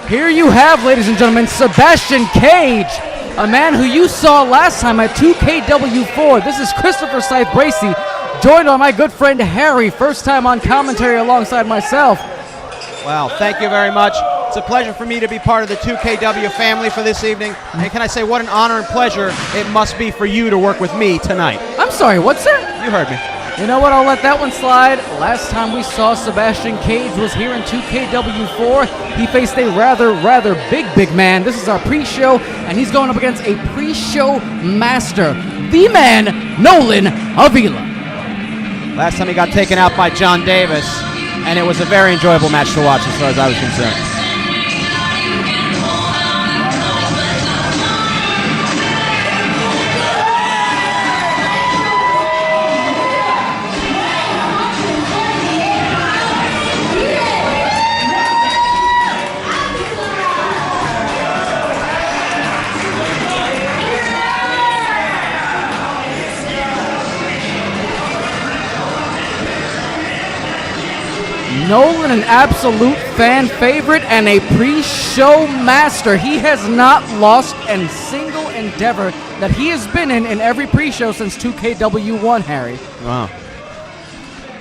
Here you have, ladies and gentlemen, Sebastian Cage, a man who you saw last time at 2KW4. This is Christopher Scythe Bracey, joined by my good friend Harry, first time on commentary alongside myself. Wow, thank you very much. It's a pleasure for me to be part of the 2KW family for this evening. And can I say what an honor and pleasure it must be for you to work with me tonight. I'm sorry, what's that? You heard me. You know what, I'll let that one slide. Last time we saw Sebastian Cage was here in 2KW4. He faced a rather big man. This is our pre-show, and he's going up against a pre-show master, the man, Nolan Avila. Last time he got taken out by John Davis, and it was a very enjoyable match to watch as far as I was concerned. Nolan, an absolute fan favorite and a pre-show master. He has not lost a single endeavor that he has been in every pre-show since 2KW1, Harry. Wow.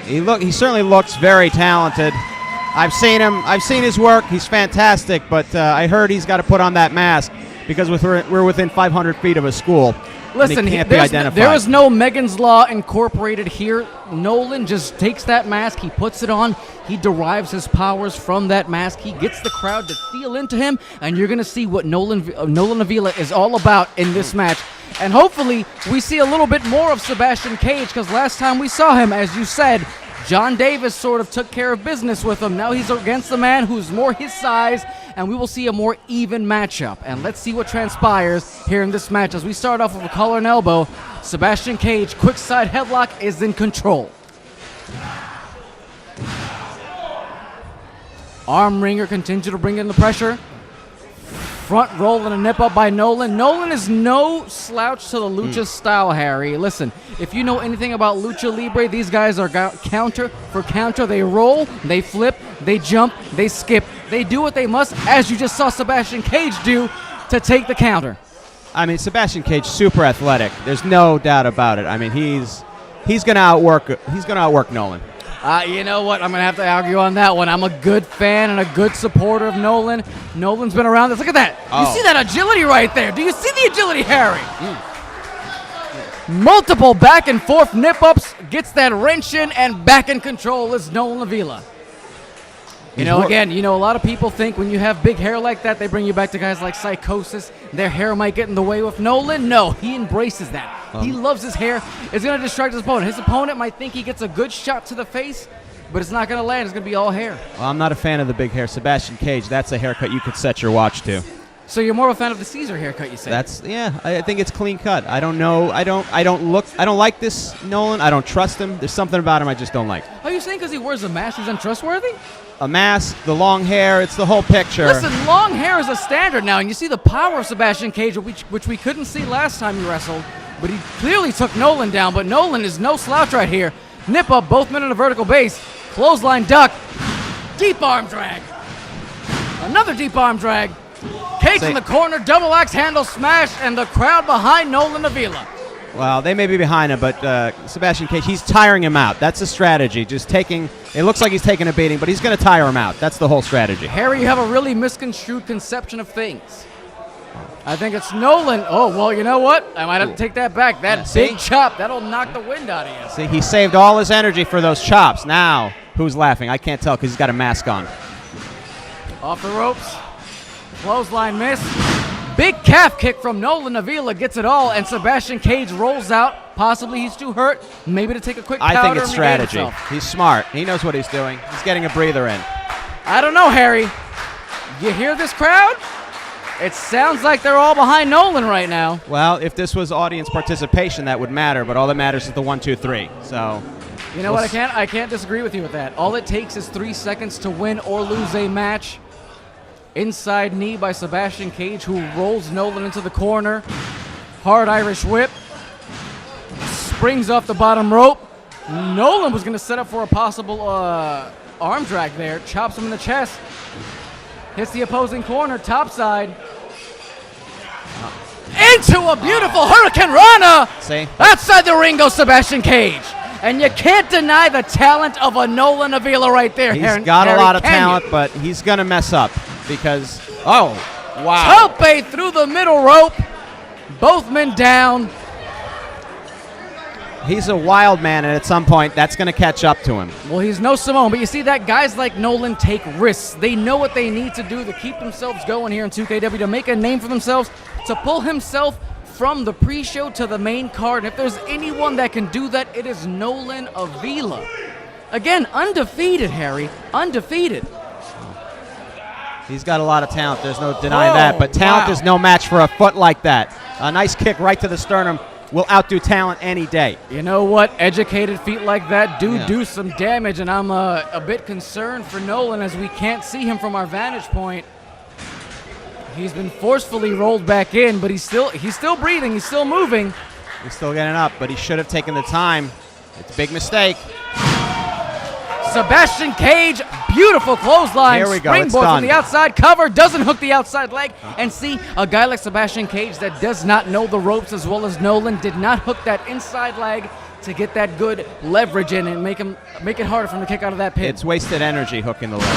He certainly looks very talented. I've seen him. I've seen his work. He's fantastic, but I heard he's got to put on that mask because we're within 500 feet of a school. Listen, there is no Megan's Law incorporated here. Nolan just takes that mask, he puts it on, he derives his powers from that mask, he gets the crowd to feel into him, and you're going to see what Nolan Avila is all about in this match. And hopefully, we see a little bit more of Sebastian Cage, because last time we saw him, as you said, John Davis sort of took care of business with him. Now he's against the man who's more his size, and we will see a more even matchup. And let's see what transpires here in this match. As we start off with a collar and elbow, Sebastian Cage, quick side headlock, is in control. Arm wringer continues to bring in the pressure. Front roll and a nip up by Nolan. Nolan is no slouch to the lucha style, Harry. Listen, if you know anything about lucha libre, these guys are counter for counter. They roll, they flip, they jump, they skip. They do what they must, as you just saw Sebastian Cage do, to take the counter. I mean, Sebastian Cage, super athletic. There's no doubt about it. I mean, he's gonna outwork Nolan. You know what? I'm going to have to argue on that one. I'm a good fan and a good supporter of Nolan. Nolan's been around this. Look at that. You see that agility right there? Do you see the agility, Harry? Multiple back and forth nip-ups. Gets that wrench in, and back in control is Nolan Avila. You know, again, a lot of people think when you have big hair like that, they bring you back to guys like Psychosis. Their hair might get in the way with Nolan. No, he embraces that. He loves his hair. It's going to distract his opponent. His opponent might think he gets a good shot to the face, but it's not going to land. It's going to be all hair. Well, I'm not a fan of the big hair. Sebastian Cage, that's a haircut you could set your watch to. So you're more of a fan of the Caesar haircut, you say? I think it's clean cut. I don't know. I don't like this Nolan. I don't trust him. There's something about him I just don't like. Are you saying because he wears a mask he's untrustworthy? A mask, the long hair, it's the whole picture. Listen, long hair is a standard now, and you see the power of Sebastian Cage, which we couldn't see last time he wrestled, but he clearly took Nolan down, but Nolan is no slouch right here. Nip up, both men in a vertical base, clothesline duck, deep arm drag. Another deep arm drag. Cage in the corner, double axe handle smash, and the crowd behind Nolan Avila. Well, they may be behind him, but Sebastian Cage, he's tiring him out. That's the strategy. It looks like he's taking a beating, but he's going to tire him out. That's the whole strategy. Harry, you have a really misconstrued conception of things. I think it's Nolan. Oh, well, you know what? I might have to take that back. That big chop, that'll knock the wind out of you. See, he saved all his energy for those chops. Now, who's laughing? I can't tell because he's got a mask on. Off the ropes. Clothesline miss. Big calf kick from Nolan Avila gets it all, and Sebastian Cage rolls out. Possibly he's too hurt. Maybe to take a quick powder. I think it's strategy. He's smart. He knows what he's doing. He's getting a breather in. I don't know, Harry. You hear this crowd? It sounds like they're all behind Nolan right now. Well, if this was audience participation, that would matter, but all that matters is the 1, 2, 3. So, you know what? I can't disagree with you with that. All it takes is 3 seconds to win or lose a match. Inside knee by Sebastian Cage, who rolls Nolan into the corner. Hard Irish whip. Springs off the bottom rope. Nolan was going to set up for a possible arm drag there. Chops him in the chest. Hits the opposing corner, topside. Into a beautiful Hurricane Rana. See? Outside the ring goes Sebastian Cage. And you can't deny the talent of a Nolan Avila right there. He's got a lot of talent, but he's going to mess up because, oh, wow. Tope through the middle rope. Both men down. He's a wild man, and at some point, that's going to catch up to him. Well, he's no Simone, but you see that guys like Nolan take risks. They know what they need to do to keep themselves going here in 2KW, to make a name for themselves, to pull himself from the pre-show to the main card. And if there's anyone that can do that, it is Nolan Avila. Again, undefeated, Harry. Undefeated. He's got a lot of talent. There's no denying that. But talent is no match for a foot like that. A nice kick right to the sternum will outdo talent any day. You know what? Educated feet like that do some damage, and I'm a bit concerned for Nolan as we can't see him from our vantage point. He's been forcefully rolled back in, but he's still breathing. He's still moving. He's still getting up, but he should have taken the time. It's a big mistake. Sebastian Cage, beautiful clothesline. Here we go. Springboard from the outside cover, doesn't hook the outside leg. And see, a guy like Sebastian Cage that does not know the ropes as well as Nolan did not hook that inside leg to get that good leverage in and make it harder for him to kick out of that pin. It's wasted energy hooking the leg.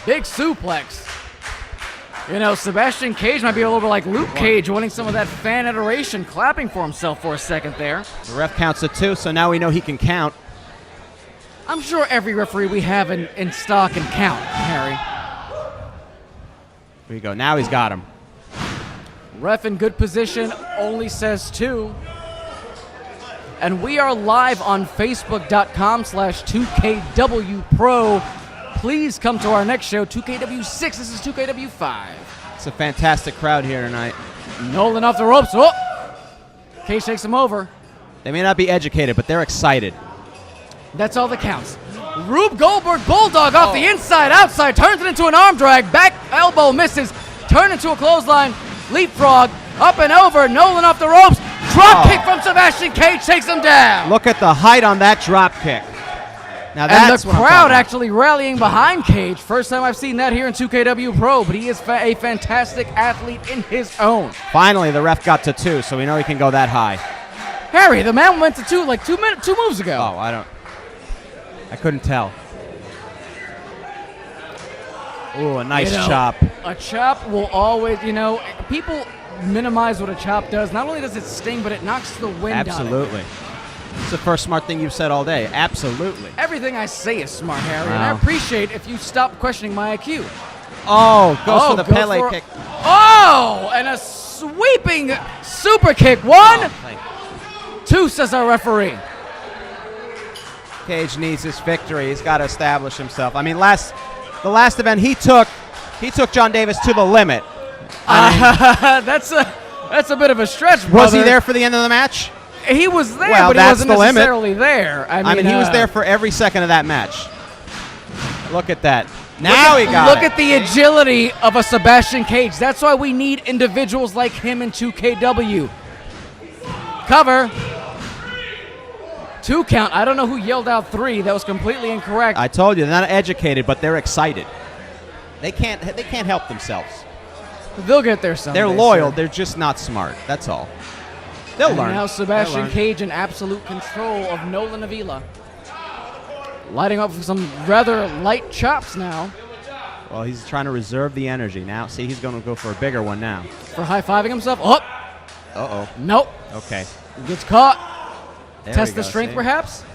Big suplex. You know, Sebastian Cage might be a little bit like Luke Cage, wanting some of that fan adoration, clapping for himself for a second there. The ref counts it 2, so now we know he can count. I'm sure every referee we have in stock can count, Harry. Here you go. Now he's got him. Ref in good position, only says 2. And we are live on Facebook.com/2KWPro. Please come to our next show, 2KW6. This is 2KW5. It's a fantastic crowd here tonight. Nolan off the ropes. Oh! Cage takes him over. They may not be educated, but they're excited. That's all that counts. Rube Goldberg Bulldog off the inside, outside, turns it into an arm drag. Back elbow misses. Turn into a clothesline. Leapfrog. Up and over. Nolan off the ropes. Drop kick from Sebastian Cage takes him down. Look at the height on that drop kick. Now that's and the crowd actually rallying behind Cage. First time I've seen that here in 2KW Pro, but he is a fantastic athlete in his own. Finally, the ref got to 2, so we know he can go that high. Harry, the man went to 2 like 2 moves ago. Oh, I couldn't tell. Ooh, a nice chop. A chop will always, people minimize what a chop does. Not only does it sting, but it knocks the wind out of it. Absolutely. It's the first smart thing you've said all day. Absolutely. Everything I say is smart, Harry, and I appreciate if you stop questioning my IQ. Oh, goes for the Pele kick. Oh, and a sweeping super kick. 1, 2, says our referee. Cage needs his victory. He's got to establish himself. I mean, the last event he took John Davis to the limit. That's a bit of a stretch, brother. Was he there for the end of the match? He was there, well, but he wasn't necessarily there. I mean, he was there for every second of that match. Look at that. Now he got Look at the agility of a Sebastian Cage. That's why we need individuals like him in 2KW. Cover. 2 count. I don't know who yelled out 3. That was completely incorrect. I told you, they're not educated, but they're excited. They can't help themselves. They'll get there someday. They're loyal. Sir. They're just not smart. That's all. They'll learn. Now Sebastian Cage in absolute control of Nolan Avila. Lighting up for some rather light chops now. Well, he's trying to reserve the energy now. See, he's going to go for a bigger one now. For high-fiving himself. Oh! Uh-oh. Nope. Okay. Gets caught. There Test the strength, perhaps.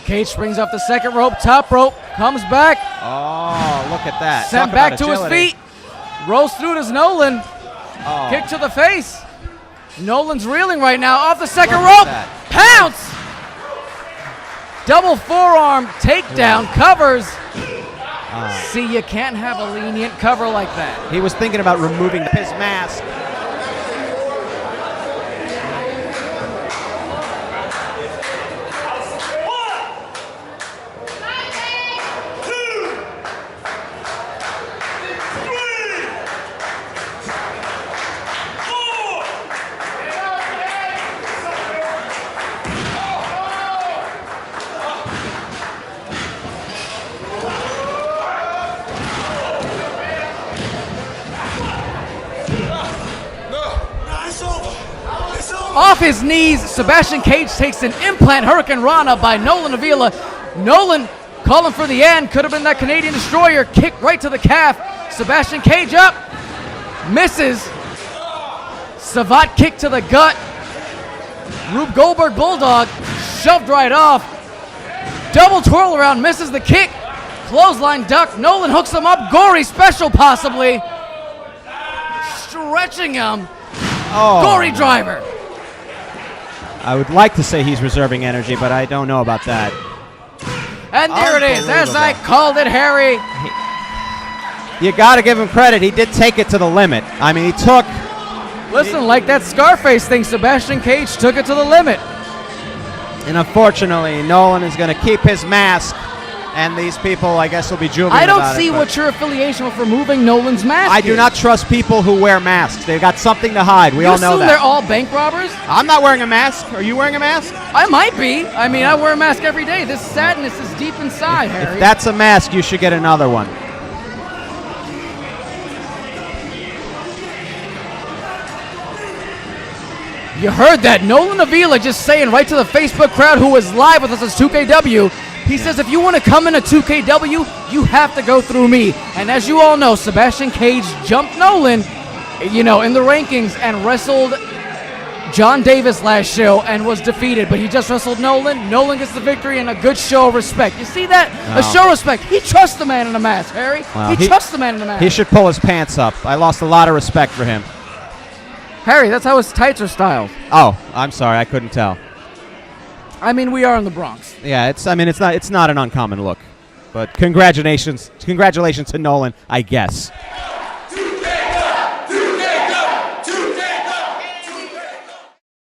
Cage springs off the second rope, top rope, comes back. Oh, look at that. Sent back to his feet. Rolls through to Nolan. Oh. Kick to the face. Nolan's reeling right now off the second rope. Pounce. Double forearm takedown, covers. See, you can't have a lenient cover like that. He was thinking about removing his mask. Off his knees, Sebastian Cage takes an implant Hurricane Rana by Nolan Avila. Nolan calling for the end. Could have been that Canadian Destroyer. Kick right to the calf. Sebastian Cage up. Misses. Savat kick to the gut. Rube Goldberg Bulldog shoved right off. Double twirl around, misses the kick. Clothesline duck. Nolan hooks him up. Gory special possibly. Stretching him. Oh. Gory driver. I would like to say he's reserving energy, but I don't know about that. And there it is, as I called it, Harry. You got to give him credit. He did take it to the limit. I mean, he took... Listen, like that Scarface thing, Sebastian Cage took it to the limit. And unfortunately, Nolan is going to keep his mask, and these people, I guess, will be jubilant I don't about see it, what your affiliation with removing Nolan's mask I do is. not trust people who wear masks. They've got something to hide. We all know that. they're all bank robbers? I'm not wearing a mask. Are you wearing a mask? I might be. I mean, I wear a mask every day. This sadness is deep inside, Harry. If that's a mask, you should get another one. You heard that. Nolan Avila just saying right to the Facebook crowd who was live with us as 2KW. He says if you want to come into 2KW, you have to go through me. And as you all know, Sebastian Cage jumped Nolan, in the rankings and wrestled John Davis last show and was defeated. But he just wrestled Nolan. Nolan gets the victory and a good show of respect. You see that? A show of respect. He trusts the man in the mask, Harry. Well, he trusts the man in the mask. He should pull his pants up. I lost a lot of respect for him. Harry, that's how his tights are styled. Oh, I'm sorry. I couldn't tell. I mean, we are in the Bronx. Yeah, it's not an uncommon look. But congratulations to Nolan, I guess.